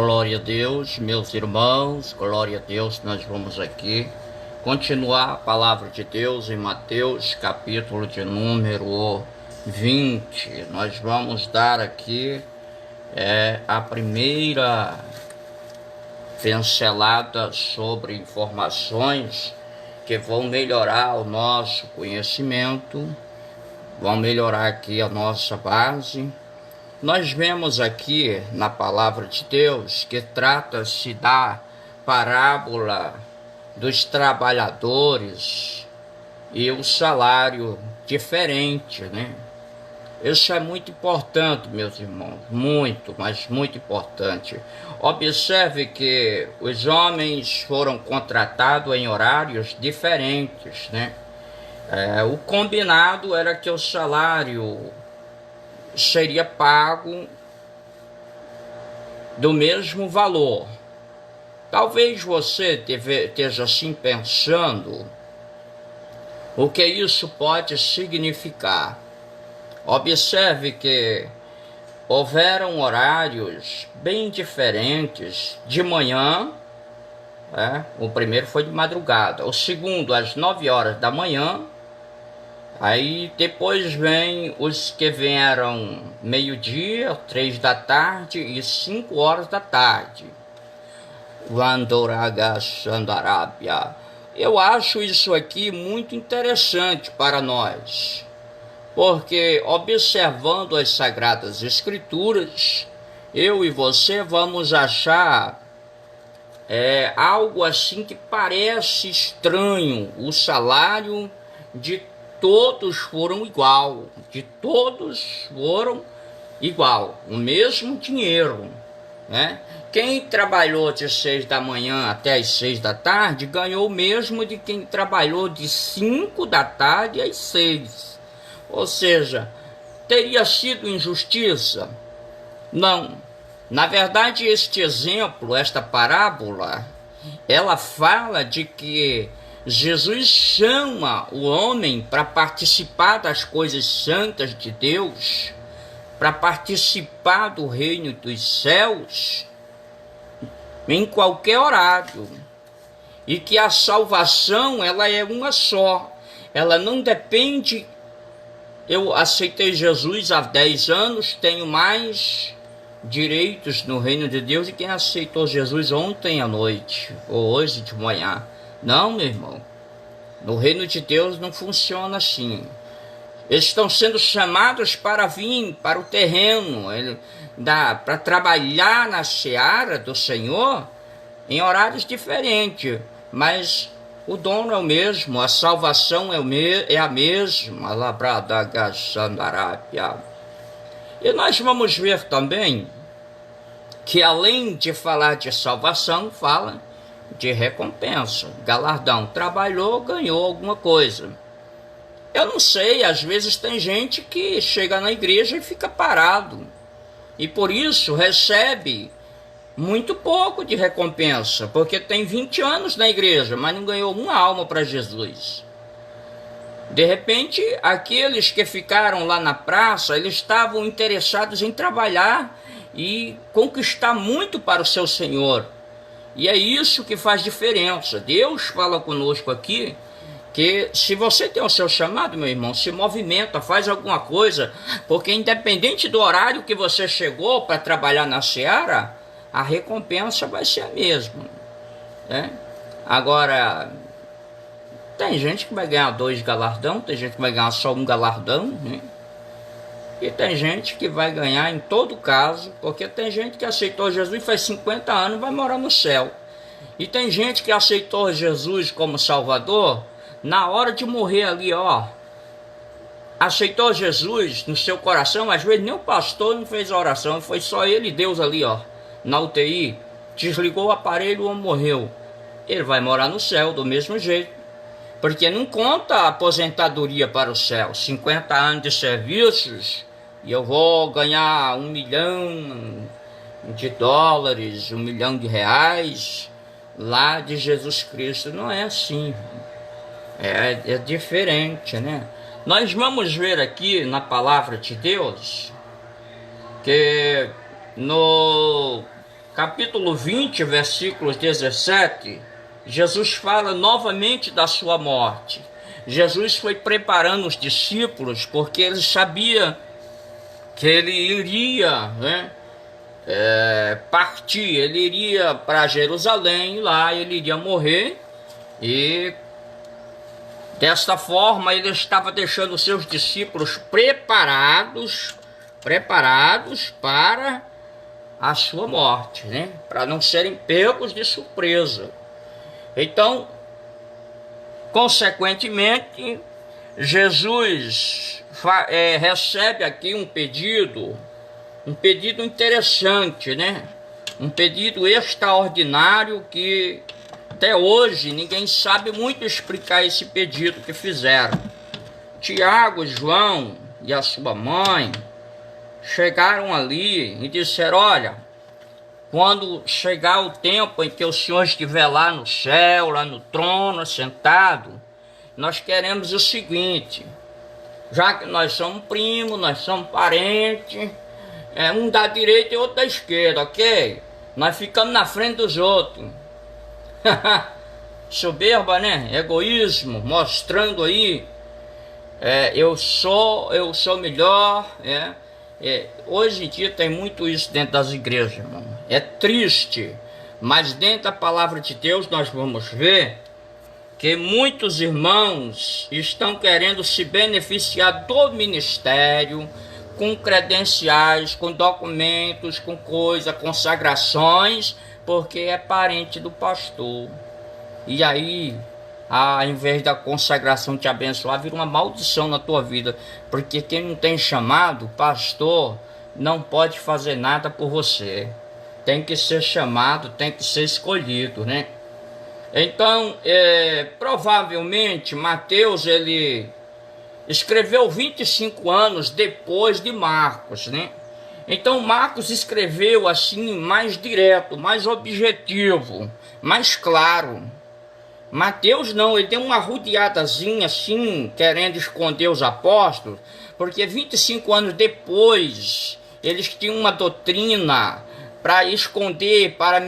Glória a Deus, meus irmãos, glória a Deus. Nós vamos aqui continuar a palavra de Deus em Mateus, capítulo de número 20. Nós vamos dar aqui a primeira pincelada sobre informações que vão melhorar o nosso conhecimento, vão melhorar aqui a nossa base. Nós vemos aqui na palavra de Deus que trata-se da parábola dos trabalhadores e o salário diferente, né? Isso é muito importante, meus irmãos, muito, mas muito importante. Observe que os homens foram contratados em horários diferentes, né? O combinado era que o salário seria pago do mesmo valor. Talvez você esteja assim pensando o que isso pode significar. Observe que houveram horários bem diferentes de manhã, o primeiro foi de madrugada, o segundo às 9 horas da manhã. Aí depois vem os que vieram meio-dia, 3 da tarde e 5 horas da tarde. Eu acho isso aqui muito interessante para nós, porque observando as Sagradas Escrituras, eu e você vamos achar algo assim que parece estranho. O salário de todos foram igual, o mesmo dinheiro, né? Quem trabalhou de 6 da manhã até as 6 da tarde ganhou o mesmo de quem trabalhou de 5 da tarde às 6. Ou seja, teria sido injustiça? Não. Na verdade, este exemplo, esta parábola, ela fala de que Jesus chama o homem para participar das coisas santas de Deus, para participar do reino dos céus, em qualquer horário. E que a salvação, ela é uma só. Ela não depende. Eu aceitei Jesus há 10 anos, tenho mais direitos no reino de Deus de quem aceitou Jesus ontem à noite, ou hoje de manhã. Não, meu irmão, no reino de Deus não funciona assim. Eles estão sendo chamados para vir para o terreno, para trabalhar na seara do Senhor em horários diferentes, mas o dono é o mesmo, a salvação é a mesma. E nós vamos ver também que, além de falar de salvação, fala de recompensa, galardão. Trabalhou, ganhou alguma coisa. Eu não sei, às vezes tem gente que chega na igreja e fica parado, e por isso recebe muito pouco de recompensa, porque tem 20 anos na igreja, mas não ganhou uma alma para Jesus. De repente, aqueles que ficaram lá na praça, eles estavam interessados em trabalhar e conquistar muito para o seu Senhor. E é isso que faz diferença. Deus fala conosco aqui que se você tem o seu chamado, meu irmão, se movimenta, faz alguma coisa, porque independente do horário que você chegou para trabalhar na seara, a recompensa vai ser a mesma, né? Agora, tem gente que vai ganhar 2 galardão, tem gente que vai ganhar só 1 galardão, né? E tem gente que vai ganhar em todo caso, porque tem gente que aceitou Jesus faz 50 anos e vai morar no céu. E tem gente que aceitou Jesus como Salvador, na hora de morrer ali, aceitou Jesus no seu coração, às vezes nem o pastor não fez a oração, foi só ele e Deus ali, na UTI, desligou o aparelho, o homem morreu. Ele vai morar no céu do mesmo jeito, porque não conta a aposentadoria para o céu, 50 anos de serviços, e eu vou ganhar 1 milhão de dólares, 1 milhão de reais, lá de Jesus Cristo. Não é assim, é diferente, né? Nós vamos ver aqui na palavra de Deus que no capítulo 20, versículos 17, Jesus fala novamente da sua morte. Jesus foi preparando os discípulos porque ele sabia que ele iria, partir, ele iria para Jerusalém, e lá ele iria morrer, e desta forma ele estava deixando os seus discípulos preparados para a sua morte, para não serem pegos de surpresa. Então, consequentemente, Jesus recebe aqui um pedido interessante, um pedido extraordinário que até hoje ninguém sabe muito explicar esse pedido que fizeram. Tiago, João e a sua mãe chegaram ali e disseram: olha, quando chegar o tempo em que o Senhor estiver lá no céu, lá no trono, sentado, nós queremos o seguinte: já que nós somos primos, nós somos parentes, um da direita e outro da esquerda, ok? Nós ficamos na frente dos outros. Soberba, Egoísmo, mostrando aí, eu sou melhor, Hoje em dia tem muito isso dentro das igrejas, irmão. É triste, mas dentro da palavra de Deus nós vamos ver que muitos irmãos estão querendo se beneficiar do ministério, com credenciais, com documentos, com consagrações, porque é parente do pastor. E aí, ao invés da consagração te abençoar, vira uma maldição na tua vida, porque quem não tem chamado, pastor, não pode fazer nada por você. Tem que ser chamado, tem que ser escolhido, Então, provavelmente, Mateus, ele escreveu 25 anos depois de Marcos, Então, Marcos escreveu assim, mais direto, mais objetivo, mais claro. Mateus não, ele deu uma rodeadazinha assim, querendo esconder os apóstolos, porque 25 anos depois, eles tinham uma doutrina para esconder, para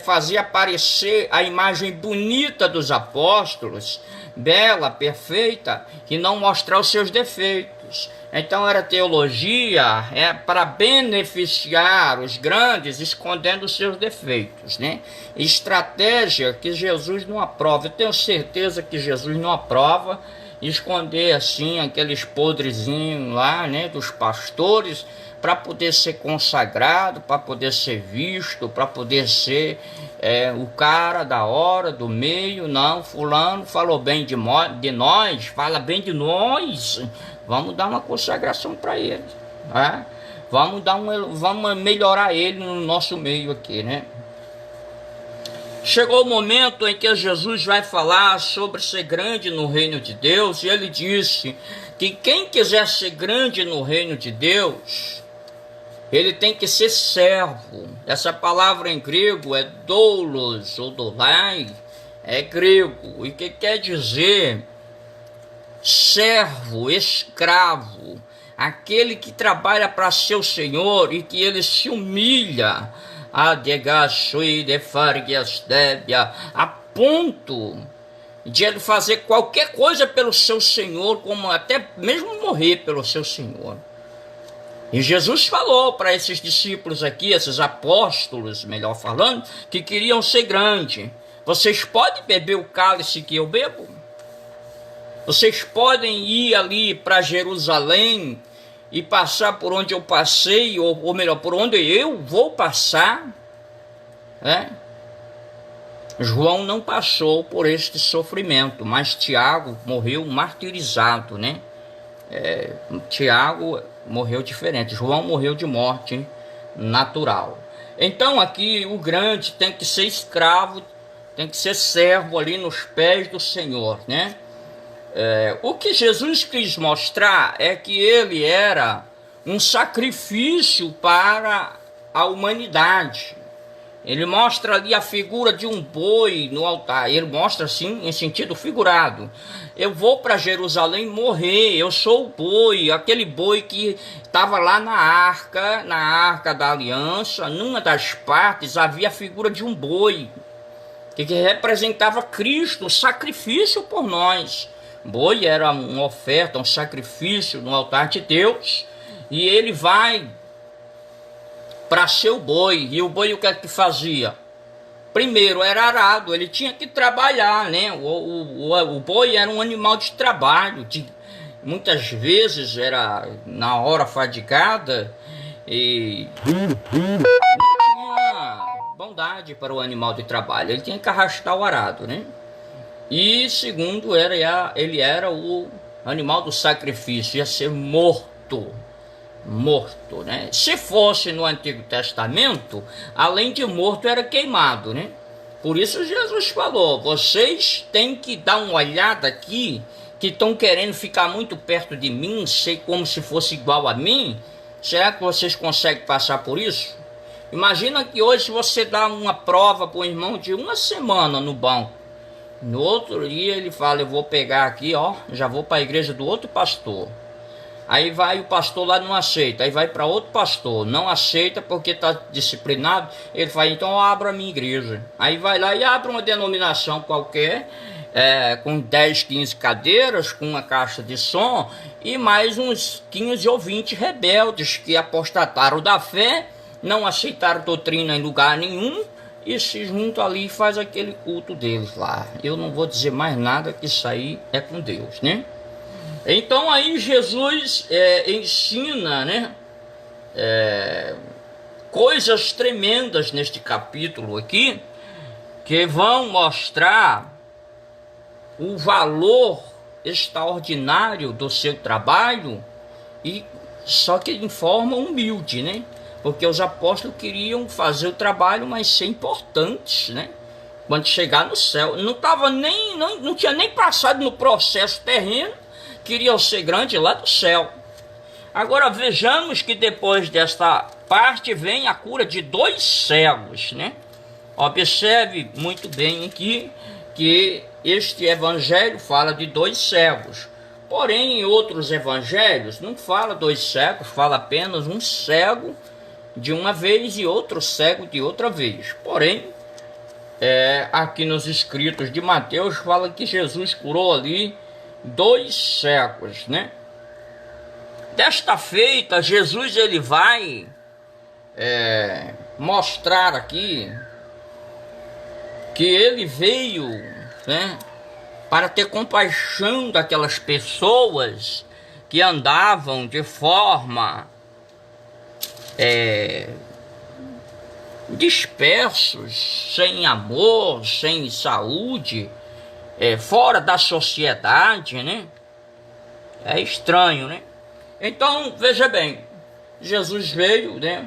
fazer aparecer a imagem bonita dos apóstolos, bela, perfeita, e não mostrar os seus defeitos. Então era teologia para beneficiar os grandes, escondendo os seus defeitos, Estratégia que Jesus não aprova. Eu tenho certeza que Jesus não aprova esconder assim aqueles podrezinhos lá, dos pastores, para poder ser consagrado, para poder ser visto, para poder ser o cara da hora, do meio. Não, fulano falou bem de nós, fala bem de nós, vamos dar uma consagração para ele, vamos melhorar ele no nosso meio aqui, Chegou o momento em que Jesus vai falar sobre ser grande no reino de Deus, e ele disse que quem quiser ser grande no reino de Deus, ele tem que ser servo. Essa palavra em grego é doulos ou doulai, é grego, e que quer dizer servo, escravo, aquele que trabalha para seu senhor e que ele se humilha a ponto de ele fazer qualquer coisa pelo seu senhor, como até mesmo morrer pelo seu senhor. E Jesus falou para esses discípulos aqui, esses apóstolos, melhor falando, que queriam ser grandes: vocês podem beber o cálice que eu bebo? Vocês podem ir ali para Jerusalém e passar por onde eu passei, ou melhor, por onde eu vou passar? João não passou por este sofrimento, mas Tiago morreu martirizado, Tiago morreu diferente, João morreu de morte natural. Então aqui o grande tem que ser escravo, tem que ser servo ali nos pés do Senhor, O que Jesus quis mostrar é que ele era um sacrifício para a humanidade. Ele mostra ali a figura de um boi no altar. Ele mostra assim, em sentido figurado. Eu vou para Jerusalém morrer, eu sou o boi, aquele boi que estava lá na arca da aliança. Numa das partes havia a figura de um boi, que representava Cristo, o sacrifício por nós. Boi era uma oferta, um sacrifício no altar de Deus. E ele vai para ser o boi. E o boi o que é que fazia? Primeiro era arado, ele tinha que trabalhar, né? O boi era um animal de trabalho, muitas vezes era na hora fadigada e não tinha bondade para o animal de trabalho, ele tinha que arrastar o arado, né? E segundo, ele era o animal do sacrifício, ia ser morto, né? Se fosse no Antigo Testamento, além de morto, era queimado, né? Por isso Jesus falou, vocês têm que dar uma olhada aqui, que estão querendo ficar muito perto de mim, sei como se fosse igual a mim. Será que vocês conseguem passar por isso? Imagina que hoje você dá uma prova para o irmão de uma semana no banco. No outro dia ele fala, eu vou pegar aqui, ó, já vou para a igreja do outro pastor. Aí vai o pastor lá, não aceita, aí vai para outro pastor, não aceita porque está disciplinado. Ele fala, então eu abro a minha igreja. Aí vai lá e abre uma denominação qualquer, com 10, 15 cadeiras, com uma caixa de som e mais uns 15 ou 20 rebeldes que apostataram da fé, não aceitaram doutrina em lugar nenhum e se juntam ali e faz aquele culto deles lá. Eu não vou dizer mais nada, que isso aí é com Deus, né? Então aí Jesus ensina, né, coisas tremendas neste capítulo aqui, que vão mostrar o valor extraordinário do seu trabalho, e só que em forma humilde, né? Porque os apóstolos queriam fazer o trabalho, mas ser importantes, né? Quando chegar no céu, não tinha nem passado no processo terreno, queriam ser grande lá do céu. Agora vejamos que depois desta parte vem a cura de 2 cegos, né? Observe muito bem aqui que este evangelho fala de 2 cegos. Porém, em outros evangelhos não fala 2 cegos, fala apenas um cego de uma vez e outro cego de outra vez. Porém, aqui nos escritos de Mateus fala que Jesus curou ali 2 cegos, né? Desta feita, Jesus ele vai mostrar aqui que ele veio, né, para ter compaixão daquelas pessoas que andavam de forma dispersos, sem amor, sem saúde, fora da sociedade, né? É estranho, né? Então, veja bem, Jesus veio, né,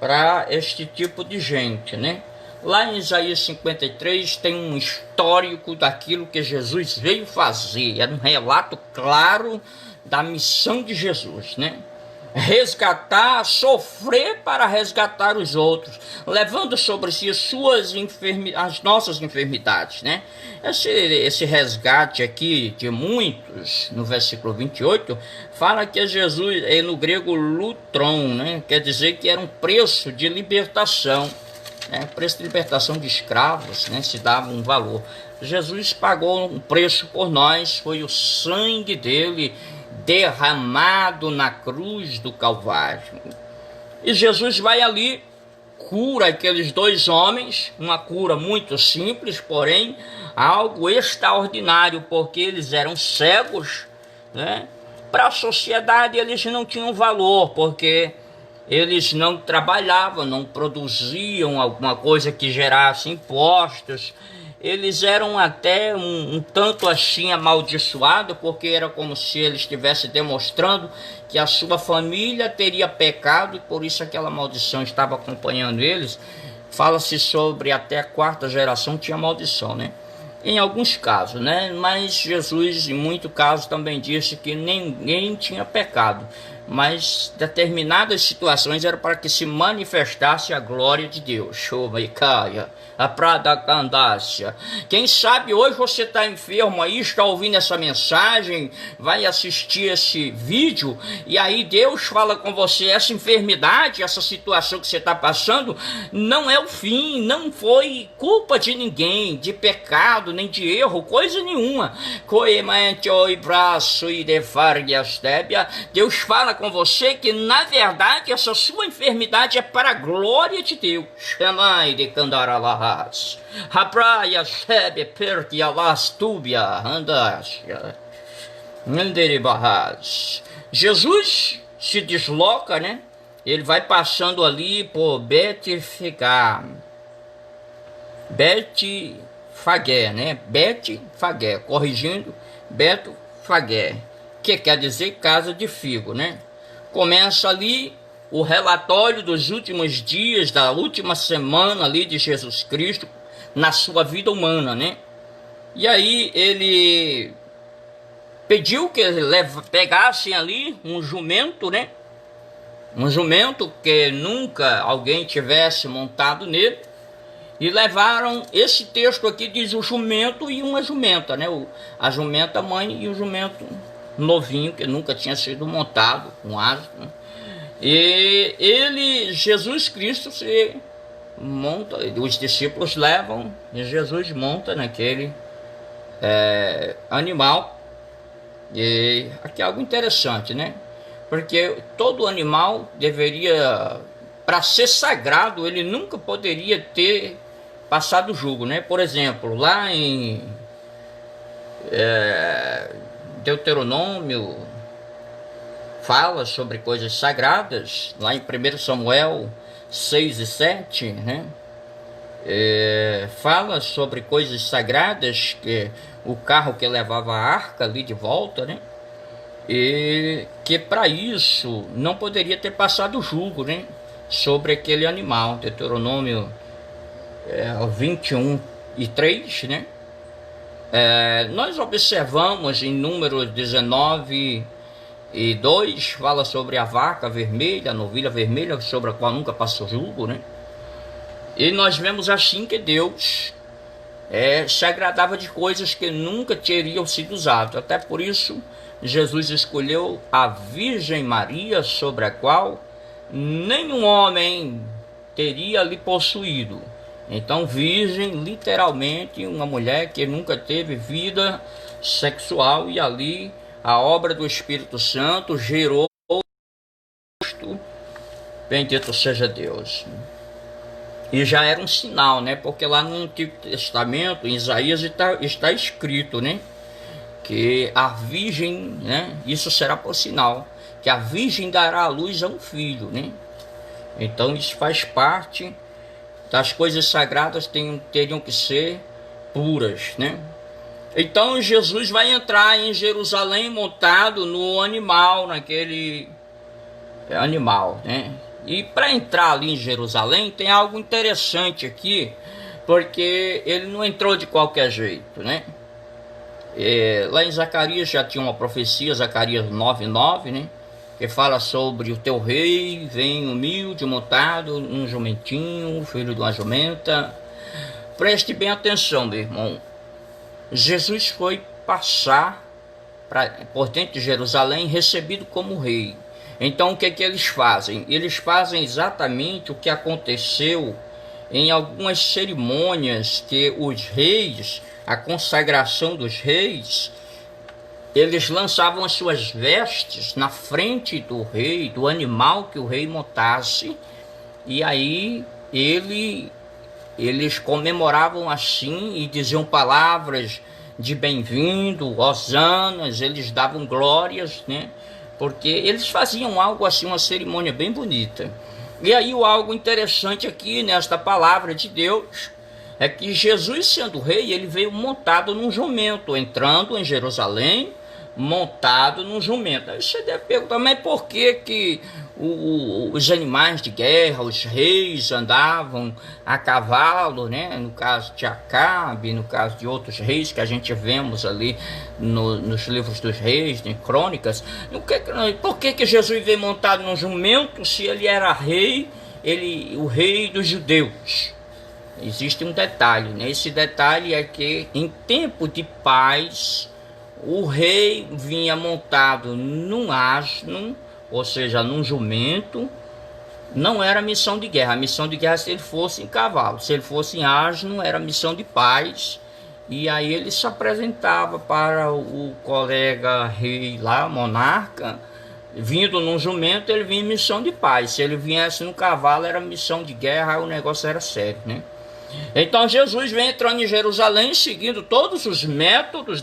para este tipo de gente, né? Lá em Isaías 53 tem um histórico daquilo que Jesus veio fazer, é um relato claro da missão de Jesus, né? Resgatar, sofrer para resgatar os outros, levando sobre si as nossas enfermidades, né? Esse resgate aqui de muitos, no versículo 28, fala que Jesus, no grego lutron, né? Quer dizer que era um preço de libertação, né? Preço de libertação de escravos, né? Se dava um valor. Jesus pagou um preço por nós, foi o sangue dele derramado na cruz do Calvário. E Jesus vai ali, cura aqueles 2 homens, uma cura muito simples, porém algo extraordinário, porque eles eram cegos, né? Para a sociedade eles não tinham valor, porque eles não trabalhavam, não produziam alguma coisa que gerasse impostos. Eles eram até um tanto assim amaldiçoados, porque era como se eles estivessem demonstrando que a sua família teria pecado e por isso aquela maldição estava acompanhando eles. Fala-se sobre até a 4ª geração tinha maldição, né? Em alguns casos, né? Mas Jesus, em muitos casos, também disse que ninguém tinha pecado. mas determinadas situações eram para que se manifestasse a glória de Deus. Shomeikaya, a Pradakandácia. Quem sabe hoje você está enfermo aí, está ouvindo essa mensagem, vai assistir esse vídeo, e aí Deus fala com você: essa enfermidade, essa situação que você está passando, não é o fim, não foi culpa de ninguém, de pecado, nem de erro, coisa nenhuma. Deus fala com você que, na verdade, essa sua enfermidade é para a glória de Deus. Chamai de Candaralahas. Rapraia Shebe Perti Alastúbia Andasha. Anderibahas. Jesus se desloca, né? Ele vai passando ali por Betfagé, né? Betfagé, corrigindo, Betfagé, que quer dizer casa de figo, né? Começa ali o relatório dos últimos dias, da última semana ali de Jesus Cristo na sua vida humana, né? E aí ele pediu que pegassem ali um jumento, né? Um jumento que nunca alguém tivesse montado nele, e levaram, esse texto aqui diz o jumento e uma jumenta, né? A jumenta mãe e o jumento novinho, que nunca tinha sido montado, com asas, né? E Jesus Cristo se monta, os discípulos levam, e Jesus monta naquele animal. E aqui é algo interessante, né? Porque todo animal deveria, para ser sagrado, ele nunca poderia ter passado jugo, né? Por exemplo, lá em Deuteronômio fala sobre coisas sagradas, lá em 1 Samuel 6 e 7, né? Fala sobre coisas sagradas, que o carro que levava a arca ali de volta, né? E que para isso não poderia ter passado jugo, né? Sobre aquele animal. Deuteronômio 21 e 3, né? Nós observamos em Números 19 e 2, fala sobre a vaca vermelha, a novilha vermelha, sobre a qual nunca passou jugo, né? E nós vemos assim que Deus se agradava de coisas que nunca teriam sido usadas. Até por isso Jesus escolheu a Virgem Maria, sobre a qual nenhum homem teria lhe possuído. Então, virgem, literalmente, uma mulher que nunca teve vida sexual, e ali a obra do Espírito Santo gerou Cristo, bendito seja Deus. E já era um sinal, né? Porque lá no Antigo Testamento, em Isaías, está escrito, né? Que a virgem, né? Isso será por sinal, que a virgem dará à luz a um filho, né? Então isso faz parte das coisas sagradas, teriam que ser puras, né? Então Jesus vai entrar em Jerusalém montado no animal, naquele animal, né? E para entrar ali em Jerusalém tem algo interessante aqui, porque ele não entrou de qualquer jeito, né? Lá em Zacarias já tinha uma profecia, Zacarias 9:9, né? Que fala sobre o teu rei, vem humilde, montado, um jumentinho, filho de uma jumenta. Preste bem atenção, meu irmão. Jesus foi passar por dentro de Jerusalém, recebido como rei. Então o que é que eles fazem? Eles fazem exatamente o que aconteceu em algumas cerimônias, que os reis, a consagração dos reis, eles lançavam as suas vestes na frente do rei, do animal que o rei montasse, e aí eles comemoravam assim e diziam palavras de bem-vindo, hosanas, eles davam glórias, né? Porque eles faziam algo assim, uma cerimônia bem bonita. E aí o algo interessante aqui nesta palavra de Deus é que Jesus, sendo rei, ele veio montado num jumento, entrando em Jerusalém montado num jumento. Aí você deve perguntar, mas por que os animais de guerra, os reis andavam a cavalo, né? No caso de Acabe, no caso de outros reis que a gente vemos ali nos livros dos reis, em crônicas. Por que Jesus veio montado num jumento se ele era rei, o rei dos judeus? Existe um detalhe, né? Esse detalhe é que em tempo de paz o rei vinha montado num asno, ou seja, num jumento. Não era missão de guerra. A missão de guerra se ele fosse em cavalo. Se ele fosse em asno, era missão de paz. E aí ele se apresentava para o colega rei lá, monarca. Vindo num jumento, ele vinha em missão de paz. Se ele viesse no cavalo, era missão de guerra, aí o negócio era sério, né? Então Jesus vem entrando em Jerusalém, seguindo todos os métodos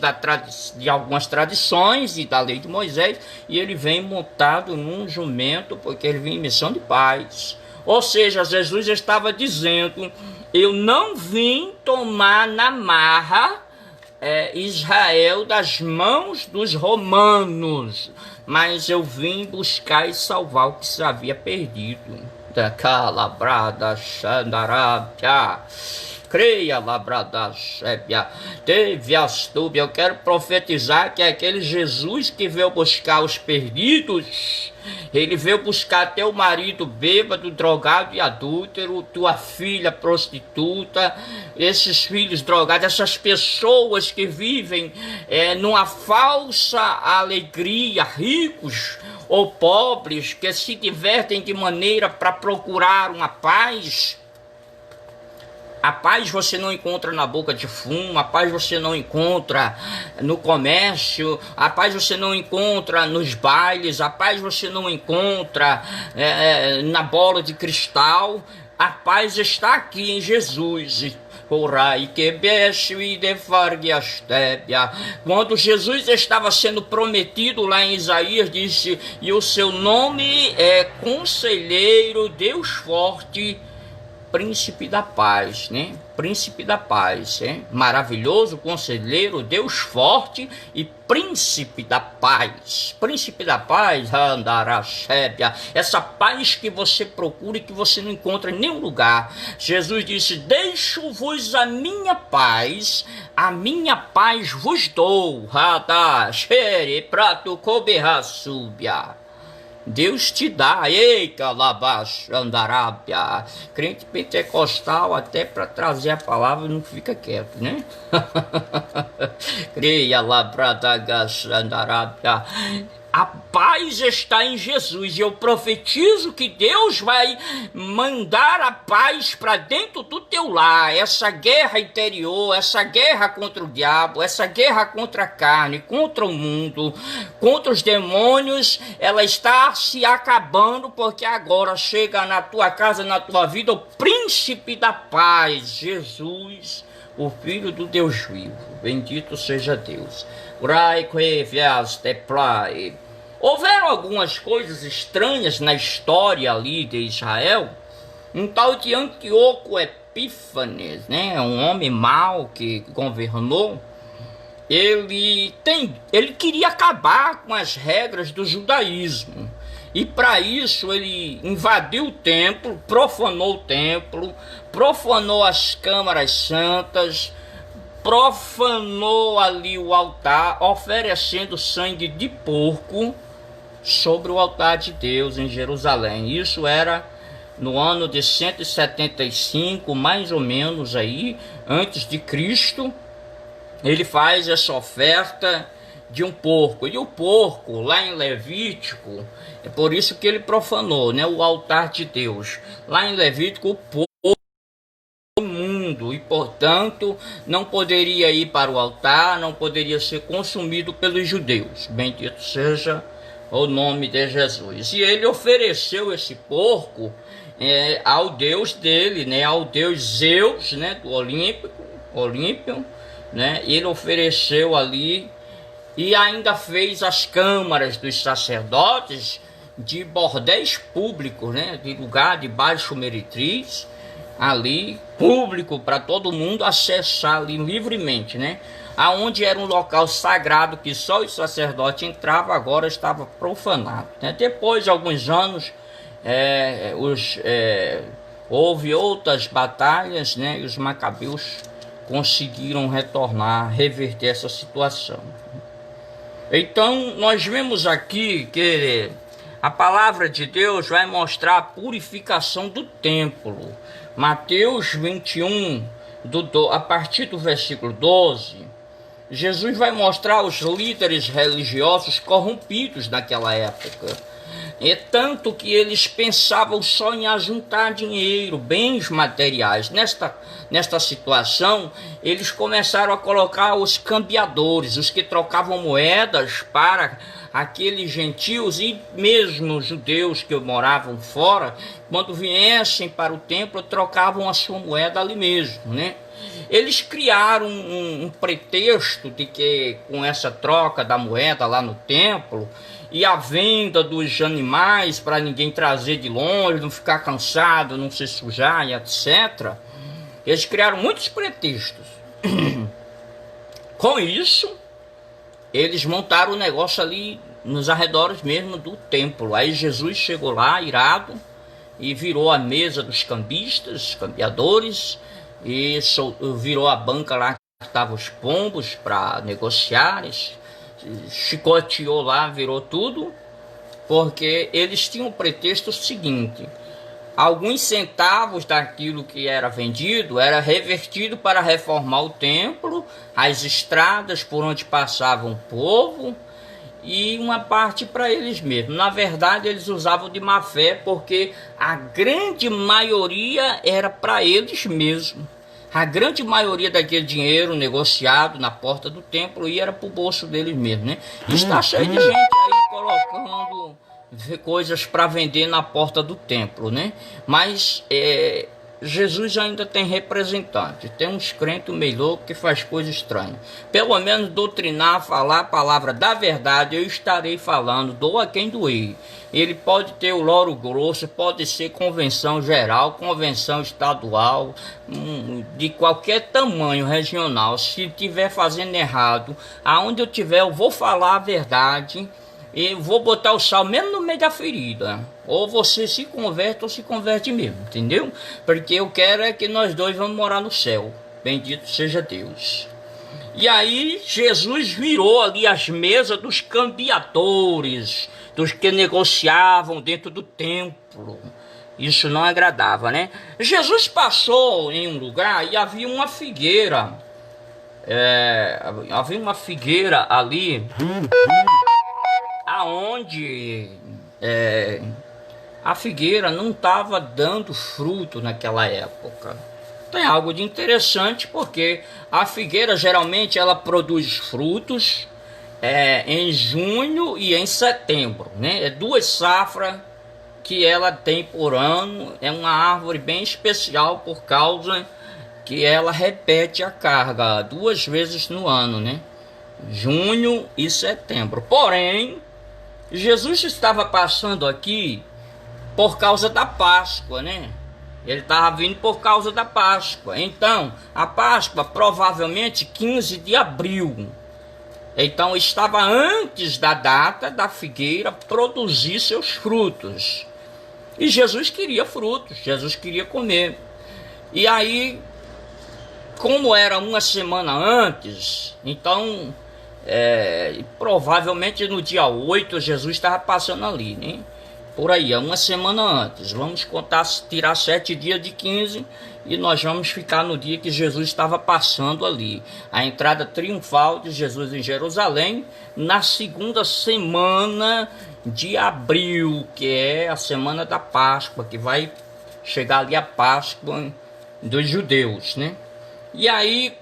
de algumas tradições e da lei de Moisés, e ele vem montado num jumento, porque ele vem em missão de paz. Ou seja, Jesus estava dizendo: eu não vim tomar na marra Israel das mãos dos romanos, mas eu vim buscar e salvar o que se havia perdido. Da calabrada xandarabia, creia labrada sébia, teve astúbia. Eu quero profetizar que é aquele Jesus que veio buscar os perdidos. Ele veio buscar teu marido bêbado, drogado e adúltero, tua filha prostituta, esses filhos drogados, essas pessoas que vivem numa falsa alegria, ricos ou pobres, que se divertem de maneira para procurar uma paz. A paz você não encontra na boca de fumo, a paz você não encontra no comércio, a paz você não encontra nos bailes, a paz você não encontra na bola de cristal. A paz está aqui em Jesus. Quando Jesus estava sendo prometido lá em Isaías, disse: e o seu nome é Conselheiro, Deus Forte, Príncipe da Paz, né? Príncipe da Paz, maravilhoso Conselheiro, Deus Forte e Príncipe da Paz. Príncipe da Paz, andarachébia, essa paz que você procura e que você não encontra em nenhum lugar. Jesus disse: deixo-vos a minha paz vos dou. Radachere prato coberraçúbia. Deus te dá, ei, calabaço, andarábia. Crente pentecostal, até para trazer a palavra, não fica quieto, né? Creia lá para andarábia. A paz está em Jesus, e eu profetizo que Deus vai mandar a paz para dentro do teu lar. Essa guerra interior, essa guerra contra o diabo, essa guerra contra a carne, contra o mundo, contra os demônios, ela está se acabando, porque agora chega na tua casa, na tua vida, o príncipe da paz, Jesus, o Filho do Deus vivo. Bendito seja Deus. Houveram algumas coisas estranhas na história ali de Israel. Um tal de Antíoco Epífanes, né, um homem mau que governou, ele queria acabar com as regras do judaísmo. E para isso ele invadiu o templo, profanou as câmaras santas, profanou ali o altar, oferecendo sangue de porco sobre o altar de Deus em Jerusalém. Isso era no ano de 175, mais ou menos aí, antes de Cristo. Ele faz essa oferta de um porco. E o porco, lá em Levítico, é por isso que ele profanou, né, o altar de Deus. Lá em Levítico, o porco imundo, e portanto não poderia ir para o altar, não poderia ser consumido pelos judeus. Bendito seja o nome de Jesus. E ele ofereceu esse porco ao Deus dele, né, ao Deus Zeus, né, do Olímpio, né. Ele ofereceu ali e ainda fez as câmaras dos sacerdotes de bordéis públicos, né, de lugar de baixo meretriz, ali público para todo mundo acessar ali livremente, né. aonde era um local sagrado que só o sacerdote entrava, agora estava profanado, né? Depois de alguns anos, houve outras batalhas, né? E os macabeus conseguiram retornar, reverter essa situação. Então nós vemos aqui que a palavra de Deus vai mostrar a purificação do templo. Mateus 21, a partir do versículo 12, Jesus vai mostrar os líderes religiosos corrompidos naquela época. É tanto que eles pensavam só em ajuntar dinheiro, bens materiais. Nesta situação, eles começaram a colocar os cambiadores, os que trocavam moedas para aqueles gentios e mesmo judeus que moravam fora, quando viessem para o templo, trocavam a sua moeda ali mesmo, né? Eles criaram um pretexto de que com essa troca da moeda lá no templo e a venda dos animais para ninguém trazer de longe, não ficar cansado, não se sujar e etc. Eles criaram muitos pretextos. Com isso, eles montaram o negócio ali nos arredores mesmo do templo. Aí Jesus chegou lá, irado, e virou a mesa dos cambistas, cambiadores, e virou a banca lá que estavam os pombos para negociar, chicoteou lá, virou tudo, porque eles tinham o pretexto seguinte: alguns centavos daquilo que era vendido era revertido para reformar o templo, as estradas por onde passava o povo, e uma parte para eles mesmos. Na verdade, eles usavam de má fé, porque a grande maioria era para eles mesmos. A grande maioria daquele dinheiro negociado na porta do templo era para o bolso deles mesmos, né? Está cheio de gente aí colocando coisas para vender na porta do templo, né? Mas Jesus ainda tem representante. Tem uns crentes meio loucos que faz coisa estranha. Pelo menos doutrinar, falar a palavra da verdade, eu estarei falando, doa quem doer. Ele pode ter o loro grosso, pode ser convenção geral, convenção estadual, de qualquer tamanho regional. Se estiver fazendo errado, aonde eu tiver, eu vou falar a verdade e vou botar o sal mesmo no meio da ferida. Ou você se converte ou se converte mesmo, entendeu? Porque eu quero é que nós dois vamos morar no céu. Bendito seja Deus. E aí Jesus virou ali as mesas dos cambiadores, dos que negociavam dentro do templo. Isso não agradava, né? Jesus passou em um lugar e havia uma figueira. Havia uma figueira ali, aonde a figueira não estava dando fruto naquela época. Tem algo de interessante, porque a figueira geralmente ela produz frutos em junho e em setembro, né? É 2 safras que ela tem por ano. É uma árvore bem especial por causa que ela repete a carga 2 vezes no ano, né? Junho e setembro. Porém, Jesus estava passando aqui por causa da Páscoa, né? Ele estava vindo por causa da Páscoa. Então, a Páscoa provavelmente 15 de abril. Então, estava antes da data da figueira produzir seus frutos. E Jesus queria frutos, Jesus queria comer. E aí, como era uma semana antes, então, provavelmente no dia 8, Jesus estava passando ali, né? Por aí, uma semana antes. Vamos contar, tirar 7 dias de 15 e nós vamos ficar no dia que Jesus estava passando ali. A entrada triunfal de Jesus em Jerusalém, na segunda semana de abril, que é a semana da Páscoa, que vai chegar ali a Páscoa dos judeus, né? E aí,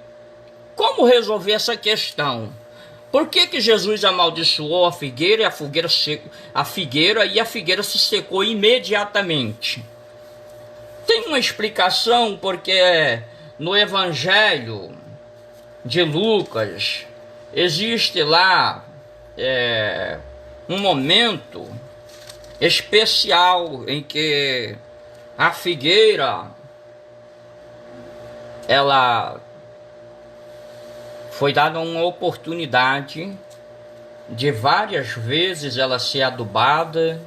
como resolver essa questão? Por que Jesus amaldiçoou a figueira e a figueira se secou imediatamente? Tem uma explicação, porque no Evangelho de Lucas existe lá um momento especial em que a figueira ela foi dada uma oportunidade de várias vezes ela ser adubada,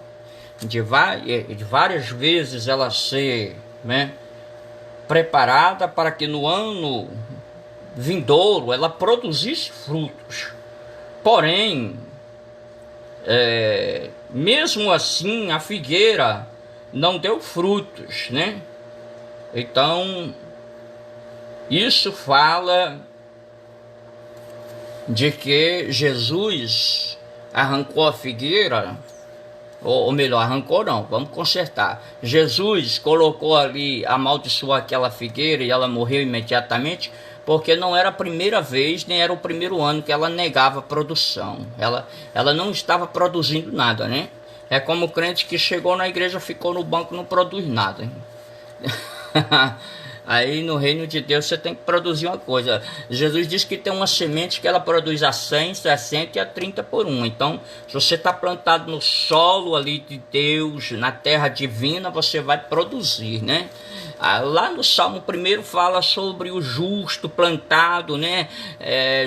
de várias vezes ela ser, né, preparada para que no ano vindouro ela produzisse frutos. Porém, mesmo assim, a figueira não deu frutos, né? Então, isso fala de que Jesus arrancou a figueira, ou melhor, arrancou não, vamos consertar. Jesus colocou ali, amaldiçoou aquela figueira e ela morreu imediatamente, porque não era a primeira vez, nem era o primeiro ano que ela negava produção. Ela não estava produzindo nada, né? É como o crente que chegou na igreja, ficou no banco, não produz nada. Aí no reino de Deus você tem que produzir uma coisa. Jesus disse que tem uma semente que ela produz a 100, 60 e a 30 por 1. Então, se você está plantado no solo ali de Deus, na terra divina, você vai produzir, né? Lá no Salmo 1 fala sobre o justo plantado, né?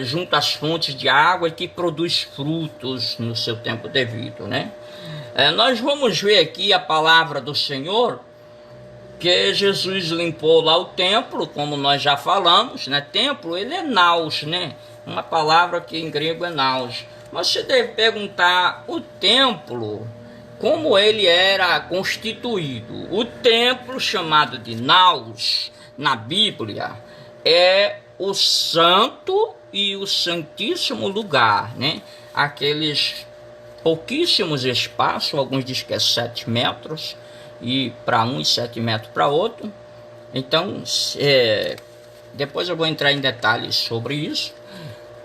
Junto às fontes de água, que produz frutos no seu tempo devido, né? Nós vamos ver aqui a palavra do Senhor, que Jesus limpou lá o templo, como nós já falamos, né? Templo, ele é naos, né? Uma palavra que em grego é naos. Mas você deve perguntar, o templo, como ele era constituído? O templo, chamado de naos, na Bíblia, é o santo e o santíssimo lugar, né? Aqueles pouquíssimos espaços, alguns dizem que é 7 metros, e para um e 7 metros para outro. Então, depois eu vou entrar em detalhes sobre isso.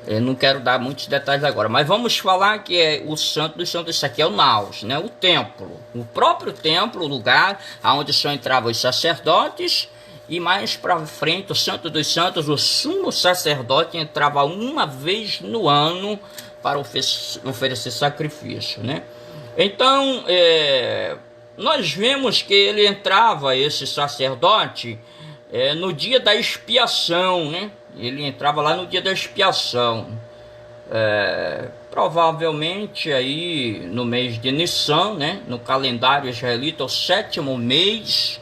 Eu não quero dar muitos detalhes agora, mas vamos falar que é o santo dos santos. Isso aqui é o naos, né? O templo, o próprio templo, o lugar onde só entravam os sacerdotes, e mais para frente, o santo dos santos, o sumo sacerdote entrava uma vez no ano para oferecer sacrifício, né? Então, nós vemos que ele entrava, esse sacerdote, no dia da expiação, né? Ele entrava lá no dia da expiação. Provavelmente aí no mês de Nissan, né? No calendário israelita, o 7º mês,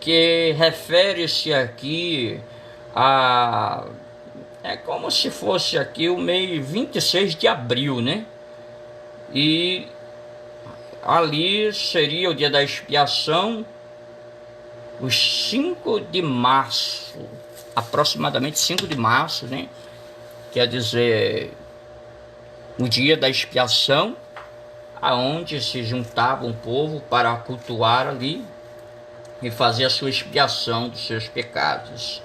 que refere-se aqui a... É como se fosse aqui o mês 26 de abril, né? E ali seria o dia da expiação, os 5 de março, aproximadamente 5 de março, né? Quer dizer, o dia da expiação, aonde se juntava um povo para cultuar ali e fazer a sua expiação dos seus pecados.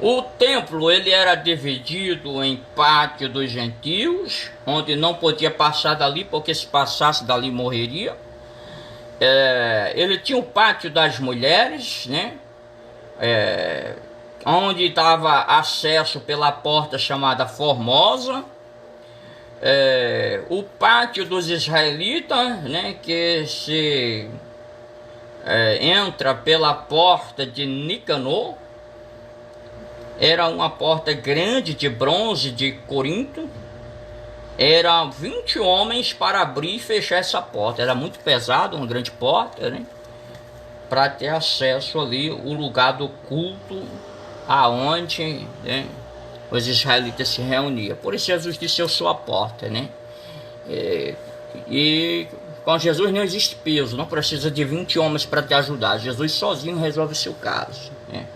O templo, ele era dividido em pátio dos gentios, onde não podia passar dali, porque se passasse dali morreria. Ele tinha o pátio das mulheres, né? Onde dava acesso pela porta chamada Formosa. O pátio dos israelitas, né? Que se entra pela porta de Nicanor. Era uma porta grande de bronze de Corinto. Eram 20 homens para abrir e fechar essa porta. Era muito pesado, uma grande porta, né? Para ter acesso ali, o lugar do culto, aonde, né, os israelitas se reuniam. Por isso Jesus disse: eu sou a porta, né? E com Jesus não existe peso, não precisa de 20 homens para te ajudar. Jesus sozinho resolve o seu caso, né?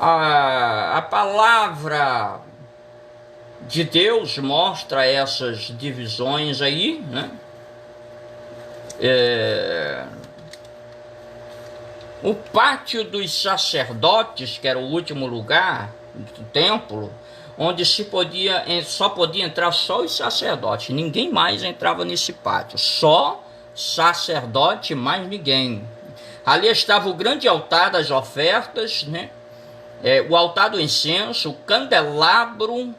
A palavra de Deus mostra essas divisões aí, né? O pátio dos sacerdotes, que era o último lugar do templo, onde só podia entrar só os sacerdotes, ninguém mais entrava nesse pátio, só sacerdote, mais ninguém. Ali estava o grande altar das ofertas, né? O altar do incenso, o candelabro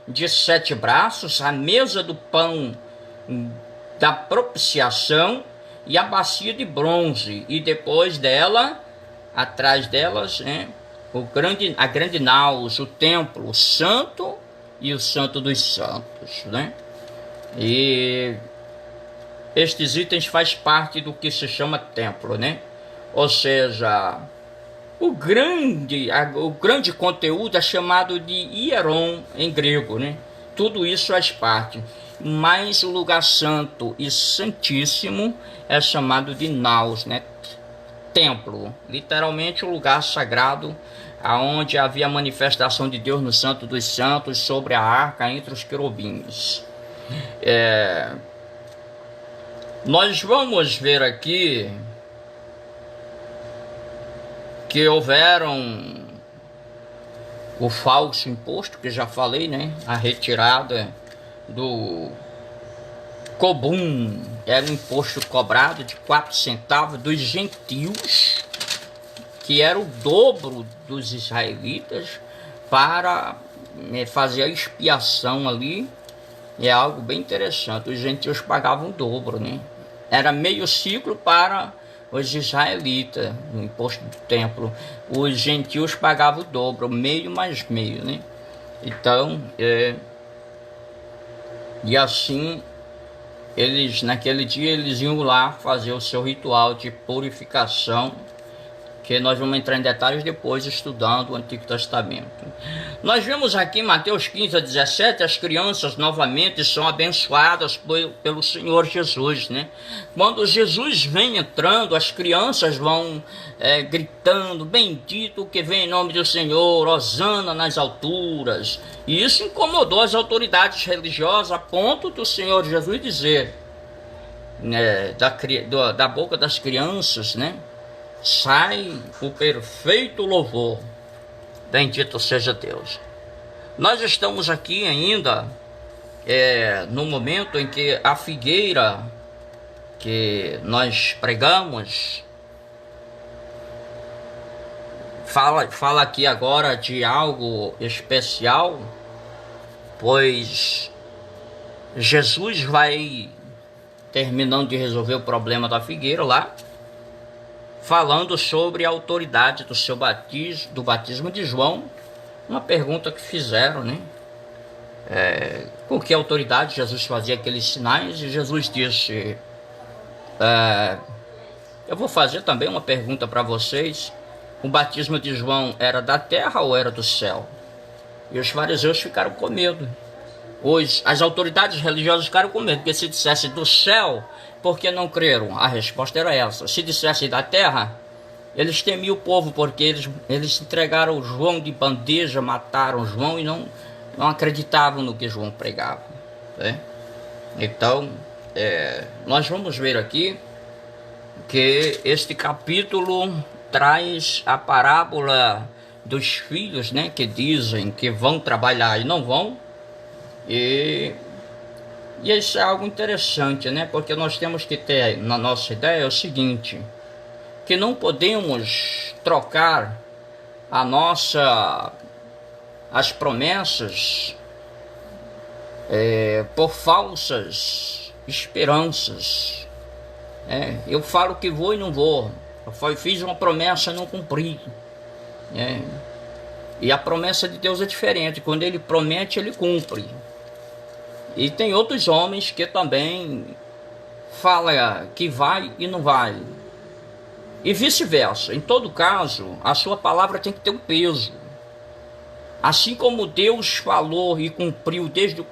de 7 braços, a mesa do pão da propiciação e a bacia de bronze. E depois dela, atrás delas, né, a grande naus, o templo, o santo e o Santo dos Santos, né? E estes itens faz parte do que se chama templo, né? Ou seja, o grande conteúdo é chamado de hieron em grego, né? Tudo isso faz parte. Mas o lugar santo e santíssimo é chamado de naos, né? Templo, literalmente o lugar sagrado, aonde havia a manifestação de Deus no Santo dos Santos sobre a arca entre os querubins. Nós vamos ver aqui que houveram o falso imposto, que já falei, né? A retirada do cobum, era um imposto cobrado de 4 centavos dos gentios, que era o dobro dos israelitas, para fazer a expiação ali. É algo bem interessante. Os gentios pagavam o dobro, né? Era meio ciclo para os israelitas, no imposto do templo. Os gentios pagavam o dobro, meio mais meio, né? Então, e assim, eles, naquele dia, eles iam lá fazer o seu ritual de purificação, que nós vamos entrar em detalhes depois, estudando o Antigo Testamento. Nós vemos aqui em Mateus 15:17, as crianças novamente são abençoadas pelo Senhor Jesus, né? Quando Jesus vem entrando, as crianças vão gritando, bendito que vem em nome do Senhor, hosana nas alturas. E isso incomodou as autoridades religiosas, a ponto do Senhor Jesus dizer, da boca das crianças, né? Sai o perfeito louvor, bendito seja Deus. Nós estamos aqui ainda no momento em que a figueira que nós pregamos fala aqui agora de algo especial, pois Jesus vai terminando de resolver o problema da figueira lá, falando sobre a autoridade do seu batismo, do batismo de João. Uma pergunta que fizeram, né? Com que autoridade Jesus fazia aqueles sinais? E Jesus disse, eu vou fazer também uma pergunta para vocês. O batismo de João era da terra ou era do céu? E os fariseus ficaram com medo. As autoridades religiosas ficaram com medo, porque se dissesse do céu, por que não creram? A resposta era essa. Se dissesse da terra, eles temiam o povo, porque eles entregaram João de bandeja, mataram João e não acreditavam no que João pregava, né? Então, nós vamos ver aqui que este capítulo traz a parábola dos filhos, né, que dizem que vão trabalhar e não vão. E isso é algo interessante, né? Porque nós temos que ter na nossa ideia o seguinte, que não podemos trocar as promessas por falsas esperanças. Eu falo que vou e não vou. Eu fiz uma promessa e não cumpri. E a promessa de Deus é diferente. Quando Ele promete, Ele cumpre. E tem outros homens que também falam que vai e não vai. E vice-versa. Em todo caso, a sua palavra tem que ter um peso. Assim como Deus falou e cumpriu desde o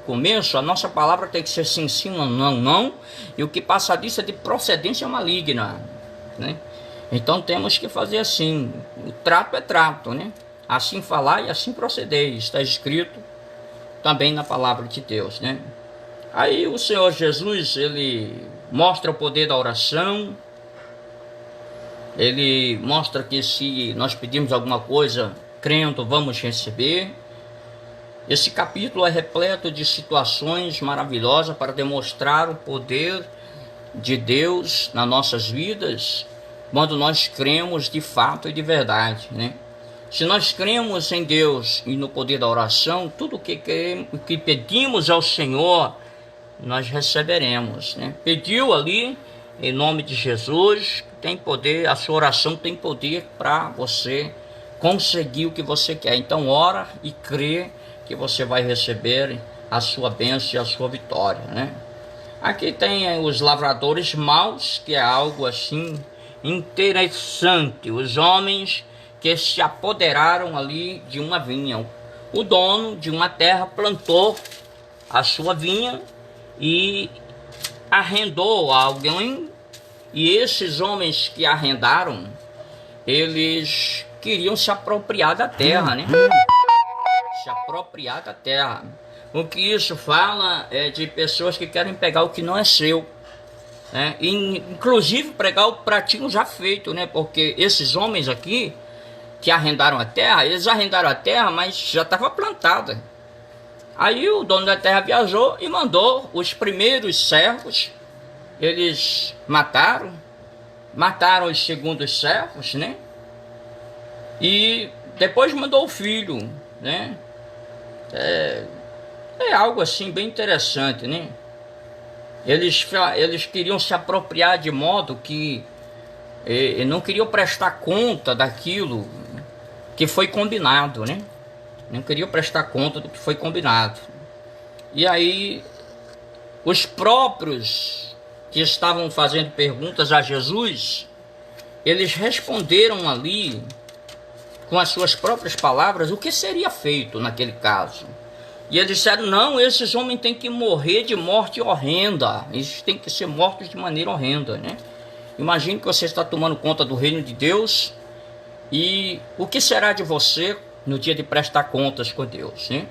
começo, a nossa palavra tem que ser sim, sim, não, não. E o que passa disso é de procedência maligna, né? Então temos que fazer assim. O trato é trato, né? Assim falar e assim proceder. Está escrito também na palavra de Deus, né? Aí o Senhor Jesus, ele mostra o poder da oração. Ele mostra que se nós pedirmos alguma coisa crendo, vamos receber. Esse capítulo é repleto de situações maravilhosas para demonstrar o poder de Deus nas nossas vidas, quando nós cremos de fato e de verdade, né? Se nós cremos em Deus e no poder da oração, tudo o que pedimos ao Senhor, nós receberemos, né? Pediu ali, em nome de Jesus, tem poder, a sua oração tem poder para você conseguir o que você quer. Então ora e crê que você vai receber a sua bênção e a sua vitória, né? Aqui tem os lavradores maus, que é algo assim interessante. Os homens que se apoderaram ali de uma vinha. O dono de uma terra plantou a sua vinha e arrendou a alguém. E esses homens que arrendaram, eles queriam se apropriar da terra, né? Se apropriar da terra. O que isso fala é de pessoas que querem pegar o que não é seu, né? E, inclusive pegar o pratinho já feito, né? Porque esses homens aqui que arrendaram a terra, eles arrendaram a terra, mas já estava plantada. Aí o dono da terra viajou e mandou os primeiros servos, eles mataram os segundos servos, né? E depois mandou o filho, né? É algo assim bem interessante, né? Eles queriam se apropriar de modo que não queriam prestar conta daquilo que foi combinado, né? Não queriam prestar conta do que foi combinado. E aí, os próprios que estavam fazendo perguntas a Jesus, eles responderam ali, com as suas próprias palavras, o que seria feito naquele caso. E eles disseram, não, esses homens têm que morrer de morte horrenda. Eles têm que ser mortos de maneira horrenda, né? Imagine que você está tomando conta do reino de Deus, e o que será de você no dia de prestar contas com Deus, né?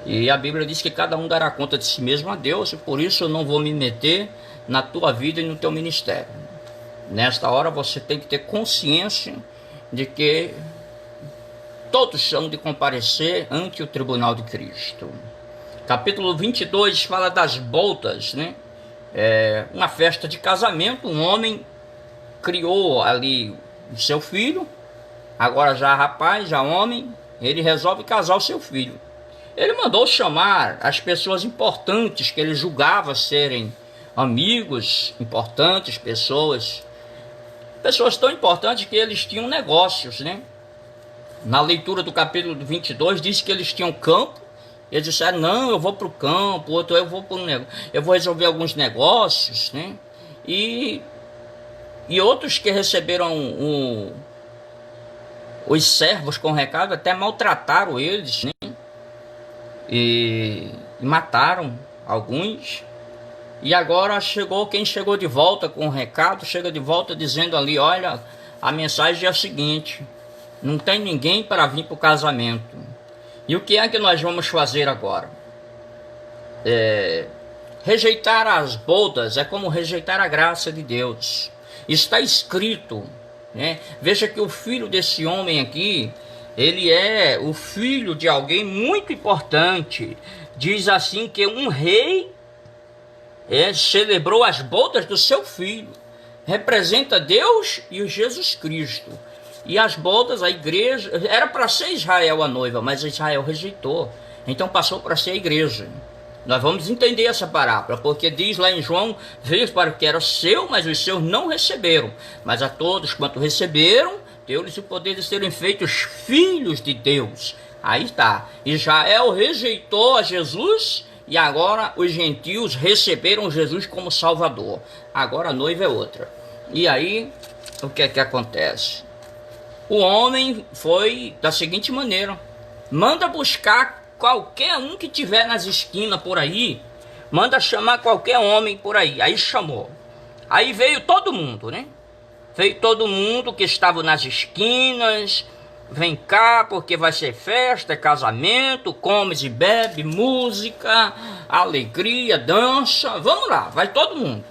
E a Bíblia diz que cada um dará conta de si mesmo a Deus, e por isso eu não vou me meter na tua vida e no teu ministério. Nesta hora você tem que ter consciência de que todos são de comparecer ante o tribunal de Cristo. Capítulo 22 fala das bodas, né? Uma festa de casamento. Um homem criou ali o seu filho, agora já rapaz, já homem, ele resolve casar o seu filho. Ele mandou chamar as pessoas importantes que ele julgava serem amigos importantes, pessoas tão importantes que eles tinham negócios, né? Na leitura do capítulo 22 diz que eles tinham campo. Eles disseram, não, eu vou para o campo, outro eu vou resolver alguns negócios, né? E outros que receberam os servos com recado até maltrataram eles, né? E mataram alguns. E agora quem chegou de volta com o recado, chega de volta dizendo ali, olha, a mensagem é a seguinte: não tem ninguém para vir para o casamento. E o que é que nós vamos fazer agora? Rejeitar as bodas é como rejeitar a graça de Deus. Está escrito, né? Veja que o filho desse homem aqui, ele é o filho de alguém muito importante. Diz assim que um rei celebrou as bodas do seu filho. Representa Deus e o Jesus Cristo. E as bodas, a igreja, era para ser Israel a noiva, mas Israel rejeitou. Então passou para ser a igreja. Nós vamos entender essa parábola, porque diz lá em João, veio para o que era seu, mas os seus não receberam. Mas a todos quanto receberam, deu-lhes o poder de serem feitos filhos de Deus. Aí está. Israel rejeitou a Jesus e agora os gentios receberam Jesus como Salvador. Agora a noiva é outra. E aí, o que é que acontece? O homem foi da seguinte maneira: manda buscar qualquer um que tiver nas esquinas por aí, manda chamar qualquer homem por aí. Aí chamou. Aí veio todo mundo, né? Veio todo mundo que estava nas esquinas. Vem cá, porque vai ser festa, casamento, comes e bebe, música, alegria, dança. Vamos lá, vai todo mundo.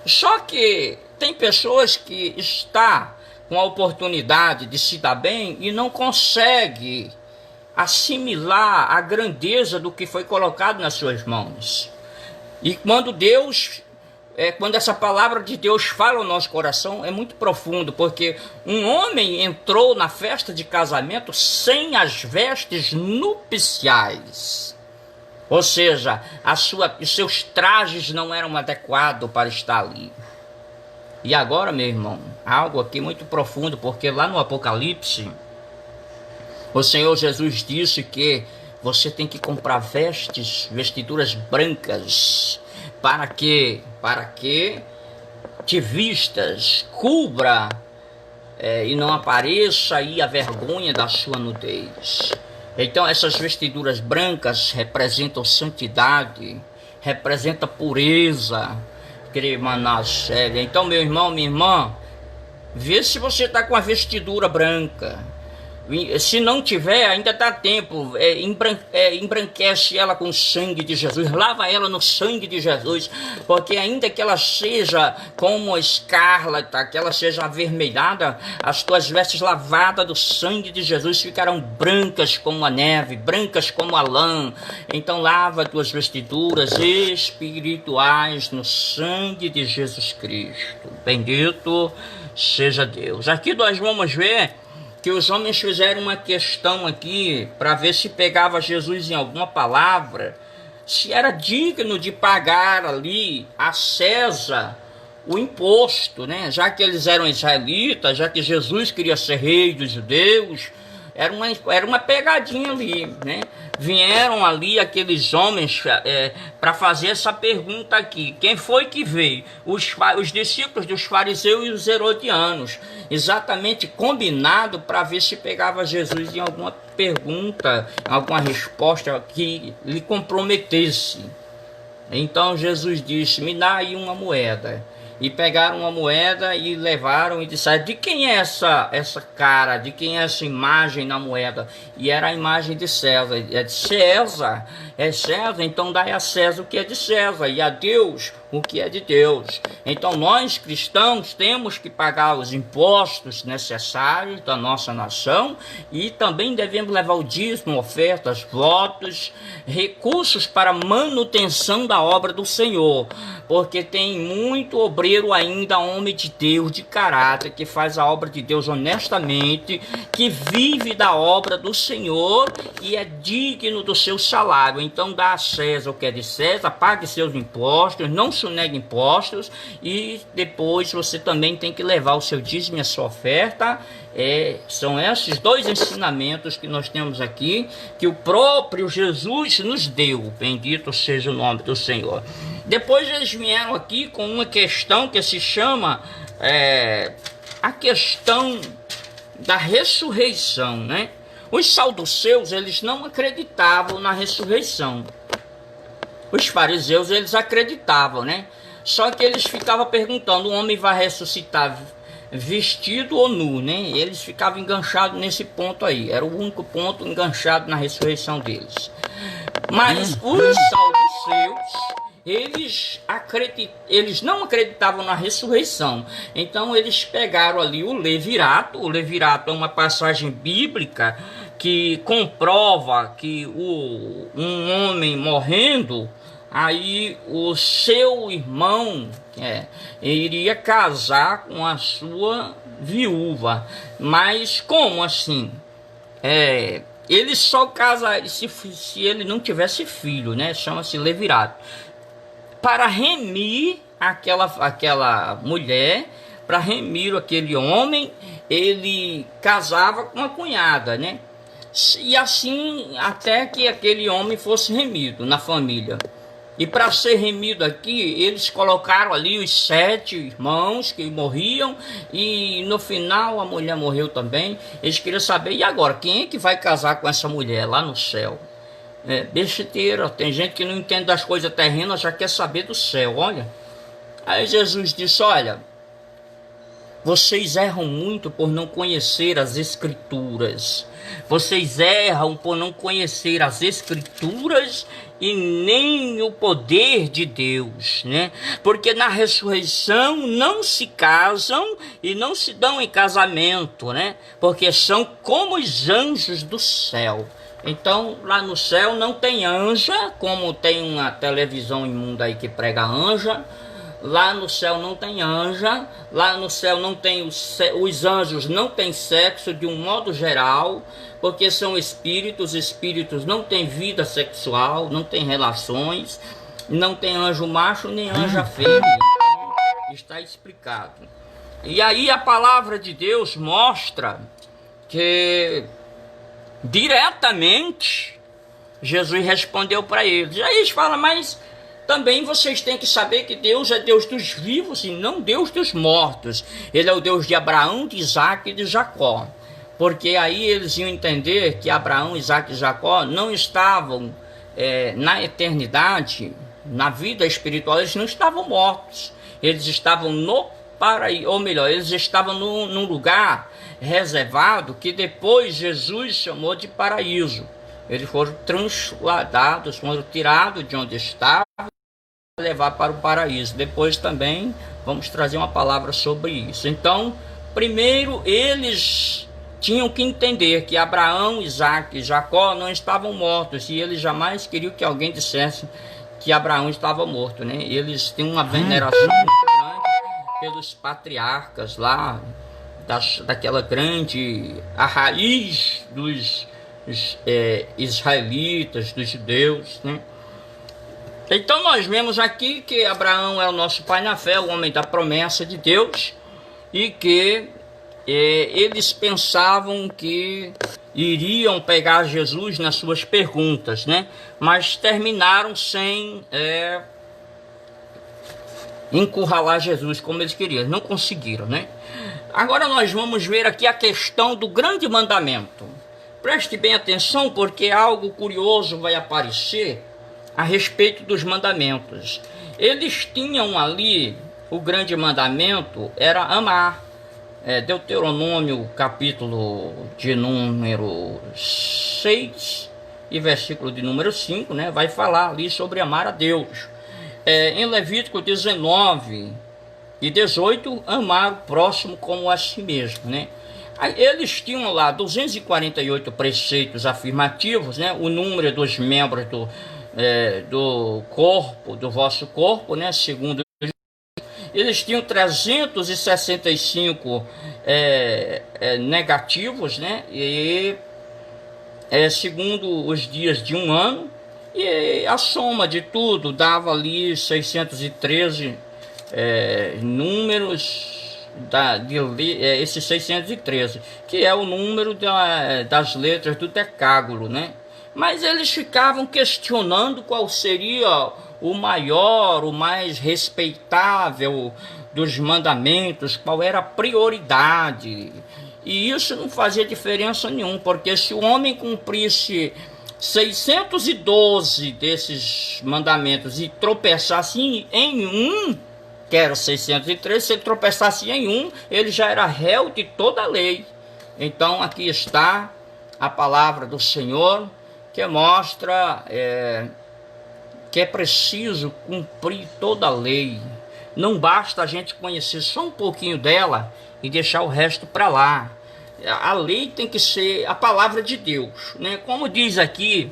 Só que tem pessoas que estão com a oportunidade de se dar bem e não consegue assimilar a grandeza do que foi colocado nas suas mãos. E quando quando essa palavra de Deus fala ao nosso coração, é muito profundo, porque um homem entrou na festa de casamento sem as vestes nupciais. Ou seja, os seus trajes não eram adequados para estar ali. E agora, meu irmão, algo aqui muito profundo, porque lá no Apocalipse, o Senhor Jesus disse que você tem que comprar vestiduras brancas. Para que? Para que te vistas, cubra e não apareça aí a vergonha da sua nudez. Então essas vestiduras brancas representam santidade, representam pureza. Então, meu irmão, minha irmã, vê se você está com a vestidura branca. Se não tiver, ainda dá tempo. Embranquece ela com o sangue de Jesus. Lava ela no sangue de Jesus. Porque ainda que ela seja como escarlata, que ela seja avermelhada, as tuas vestes lavadas do sangue de Jesus ficarão brancas como a neve, brancas como a lã. Então lava tuas vestiduras espirituais no sangue de Jesus Cristo. Bendito seja Deus. Aqui nós vamos ver que os homens fizeram uma questão aqui para ver se pegava Jesus em alguma palavra, se era digno de pagar ali a César o imposto, né? Já que eles eram israelitas, já que Jesus queria ser rei dos judeus, era uma pegadinha ali, né? Vieram ali aqueles homens para fazer essa pergunta aqui. Quem foi que veio? Os discípulos dos fariseus e os herodianos. Exatamente combinado para ver se pegava Jesus em alguma pergunta, alguma resposta que lhe comprometesse. Então Jesus disse, me dá aí uma moeda. E pegaram uma moeda e levaram e disseram, de quem é essa cara, de quem é essa imagem na moeda? E era a imagem de César. É de César, é César, então dai a César o que é de César e a Deus o que é de Deus. Então nós cristãos temos que pagar os impostos necessários da nossa nação e também devemos levar o dízimo, ofertas, votos, recursos para manutenção da obra do Senhor, porque tem muito obreiro ainda, homem de Deus, de caráter, que faz a obra de Deus honestamente, que vive da obra do Senhor e é digno do seu salário. Então dá a César o que é de César, pague seus impostos, não sonegue impostos, e depois você também tem que levar o seu dízimo e a sua oferta. São esses dois ensinamentos que nós temos aqui, que o próprio Jesus nos deu. Bendito seja o nome do Senhor. Depois eles vieram aqui com uma questão que se chama a questão da ressurreição, né? Os saduceus, eles não acreditavam na ressurreição. Os fariseus, eles acreditavam, né? Só que eles ficavam perguntando, o homem vai ressuscitar vestido ou nu, né? Eles ficavam enganchados nesse ponto aí. Era o único ponto enganchado na ressurreição deles. Mas os saduceus, eles não acreditavam na ressurreição. Então eles pegaram ali o levirato. O levirato é uma passagem bíblica que comprova que um homem morrendo, aí o seu irmão iria casar com a sua viúva. Mas como assim? Ele só casa se ele não tivesse filho, né? Chama-se levirato. Para remir aquela mulher, para remir aquele homem, ele casava com a cunhada, né? E assim até que aquele homem fosse remido na família. E para ser remido aqui, eles colocaram ali os 7 irmãos que morriam, e no final a mulher morreu também. Eles queriam saber, e agora, quem é que vai casar com essa mulher lá no céu? Besteira, tem gente que não entende das coisas terrenas, já quer saber do céu, olha. Aí Jesus disse, olha, vocês erram muito por não conhecer as Escrituras. Vocês erram por não conhecer as Escrituras e nem o poder de Deus, né? Porque na ressurreição não se casam e não se dão em casamento, né? Porque são como os anjos do céu. Então lá no céu não tem anja, como tem uma televisão imunda aí que prega anja. Lá no céu não tem anja, lá no céu não tem os anjos não têm sexo de um modo geral, porque são espíritos não têm vida sexual, não têm relações, não tem anjo macho nem anja fêmea. Então está explicado. E aí a palavra de Deus mostra que diretamente Jesus respondeu para eles. Aí eles falam, mas também vocês têm que saber que Deus é Deus dos vivos e não Deus dos mortos. Ele é o Deus de Abraão, de Isaac e de Jacó. Porque aí eles iam entender que Abraão, Isaac e Jacó não estavam na eternidade, na vida espiritual, eles não estavam mortos. Eles estavam no paraíso, ou melhor, eles estavam num lugar reservado que depois Jesus chamou de paraíso. Eles foram transladados, foram tirados de onde estavam, levar para o paraíso. Depois também vamos trazer uma palavra sobre isso. Então, primeiro eles tinham que entender que Abraão, Isaac e Jacó não estavam mortos, e eles jamais queriam que alguém dissesse que Abraão estava morto, né? Eles têm uma veneração muito grande pelos patriarcas lá, daquela grande, a raiz dos israelitas, dos judeus, né? Então nós vemos aqui que Abraão é o nosso pai na fé, o homem da promessa de Deus, e que eles pensavam que iriam pegar Jesus nas suas perguntas, né? Mas terminaram sem encurralar Jesus como eles queriam, não conseguiram, né? Agora nós vamos ver aqui a questão do grande mandamento. Preste bem atenção, porque algo curioso vai aparecer a respeito dos mandamentos. Eles tinham ali, o grande mandamento era amar. Deuteronômio, capítulo de número 6 e versículo de número 5, né, vai falar ali sobre amar a Deus. Em Levítico 19 e 18, amar o próximo como a si mesmo, né? Eles tinham lá 248 preceitos afirmativos, né? O número dos membros do corpo, do vosso corpo, né? Segundo eles tinham 365 negativos, né? E segundo os dias de um ano, e a soma de tudo dava ali 613 números. Esses 613, que é o número das letras do decágono, né? Mas eles ficavam questionando qual seria o maior, o mais respeitável dos mandamentos, qual era a prioridade. E isso não fazia diferença nenhuma, porque se o homem cumprisse 612 desses mandamentos e tropeçasse em um, que era 603, se ele tropeçasse em um, ele já era réu de toda a lei. Então aqui está a palavra do Senhor, que mostra que é preciso cumprir toda a lei. Não basta a gente conhecer só um pouquinho dela e deixar o resto para lá. A lei tem que ser a palavra de Deus, né? Como diz aqui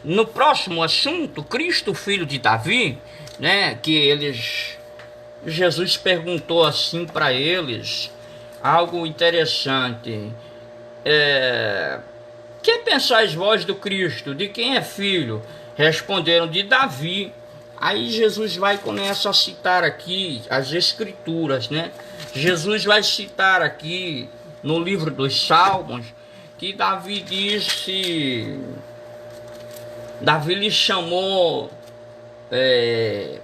no próximo assunto, Cristo, filho de Davi, né, que Jesus perguntou assim para eles algo interessante. Que pensais vós do Cristo? De quem é filho? Responderam, de Davi. Aí Jesus vai começar a citar aqui as escrituras, né? Jesus vai citar aqui no livro dos Salmos que Davi lhe chamou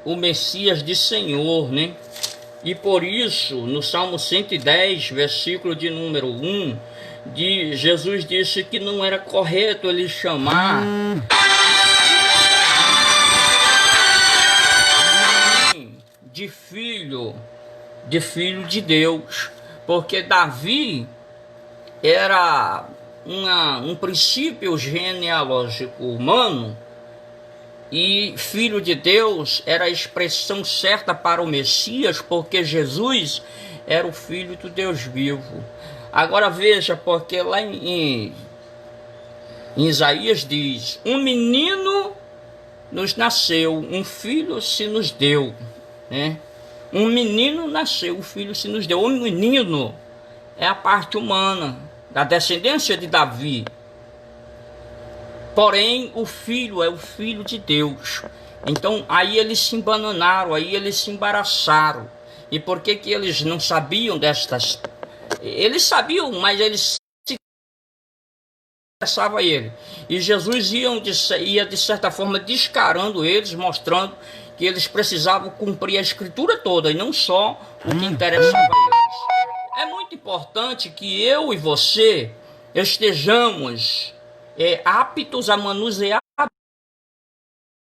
o Messias de Senhor, né? E por isso, no Salmo 110, versículo de número 1, Jesus disse que não era correto ele chamar de filho de Deus, porque Davi era um princípio genealógico humano, e filho de Deus era a expressão certa para o Messias, porque Jesus era o filho do Deus vivo. Agora veja, porque lá em Isaías diz: um menino nos nasceu, um filho se nos deu, né? Um menino nasceu, um filho se nos deu. O menino é a parte humana da descendência de Davi. Porém, o filho é o filho de Deus. Então, aí eles se embananaram, aí eles se embaraçaram. E por que eles não sabiam destas? Eles sabiam, mas eles interessava a ele. E Jesus ia de certa forma descarando eles, mostrando que eles precisavam cumprir a escritura toda e não só o que interessava a eles. É muito importante que eu e você estejamos aptos a manusear.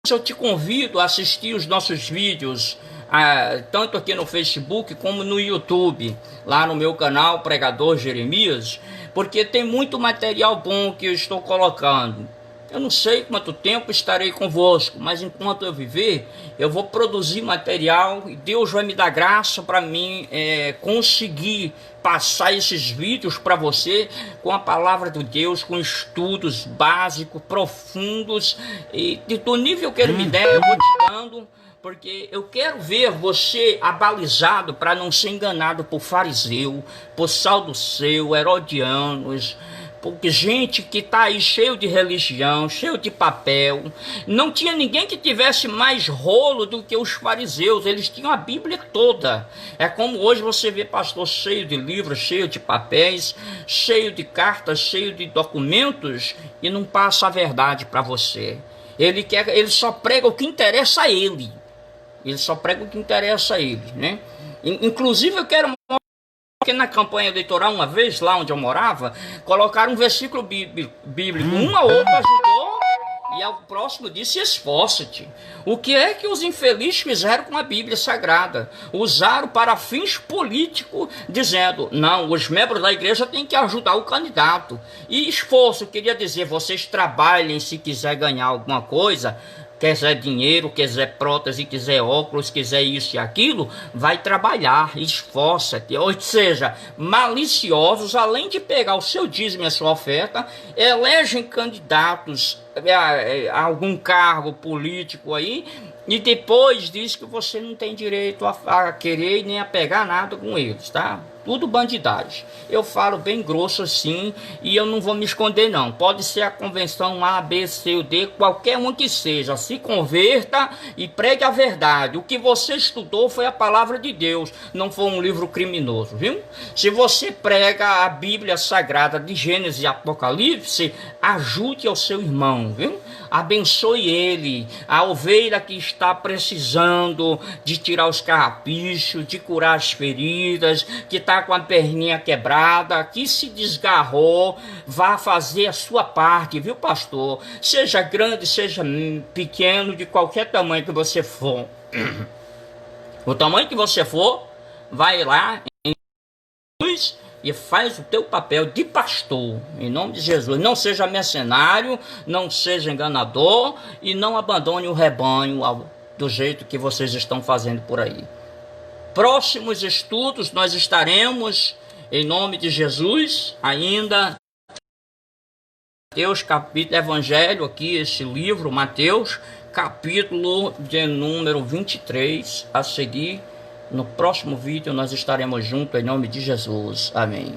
Eu te convido a assistir os nossos vídeos, tanto aqui no Facebook como no YouTube, lá no meu canal Pregador Jeremias, porque tem muito material bom que eu estou colocando. Eu não sei quanto tempo estarei convosco, mas enquanto eu viver, eu vou produzir material e Deus vai me dar graça para mim conseguir passar esses vídeos para você com a palavra de Deus, com estudos básicos, profundos, e do nível que Ele me der, eu vou te dando, porque eu quero ver você abalizado para não ser enganado por fariseu, por saduceu, herodianos, porque gente que está aí cheio de religião, cheio de papel. Não tinha ninguém que tivesse mais rolo do que os fariseus. Eles tinham a Bíblia toda. É como hoje você vê pastor cheio de livros, cheio de papéis, cheio de cartas, cheio de documentos, e não passa a verdade para você. Ele só prega o que interessa a ele. Ele só prega o que interessa a ele, né? Inclusive eu quero... Porque na campanha eleitoral, uma vez, lá onde eu morava, colocaram um versículo bíblico. Um a outro ajudou, e ao próximo disse: esforça-te. O que é que os infelizes fizeram com a Bíblia Sagrada? Usaram para fins políticos, dizendo: não, os membros da igreja têm que ajudar o candidato. E esforço, queria dizer, vocês trabalhem se quiser ganhar alguma coisa. Quiser dinheiro, quiser prótese, quiser óculos, quiser isso e aquilo, vai trabalhar, esforça-te. Ou seja, maliciosos, além de pegar o seu dízimo e a sua oferta, elegem candidatos a algum cargo político aí, e depois diz que você não tem direito a querer nem a pegar nada com eles, tá? Tudo bandidagem. Eu falo bem grosso assim, e eu não vou me esconder não. Pode ser a convenção A, B, C ou D, qualquer um que seja. Se converta e pregue a verdade. O que você estudou foi a palavra de Deus, não foi um livro criminoso, viu? Se você prega a Bíblia Sagrada de Gênesis e Apocalipse, ajude ao seu irmão, viu? Abençoe ele, a ovelha que está precisando de tirar os carrapichos, de curar as feridas, que está com a perninha quebrada, que se desgarrou, vá fazer a sua parte, viu, pastor? Seja grande, seja pequeno, de qualquer tamanho que você for. O tamanho que você for, vai lá em Jesus e faz o teu papel de pastor, em nome de Jesus. Não seja mercenário, não seja enganador e não abandone o rebanho do jeito que vocês estão fazendo por aí. Próximos estudos nós estaremos, em nome de Jesus, ainda Mateus capítulo, Evangelho aqui, esse livro, Mateus, capítulo de número 23, a seguir. No próximo vídeo nós estaremos juntos em nome de Jesus. Amém.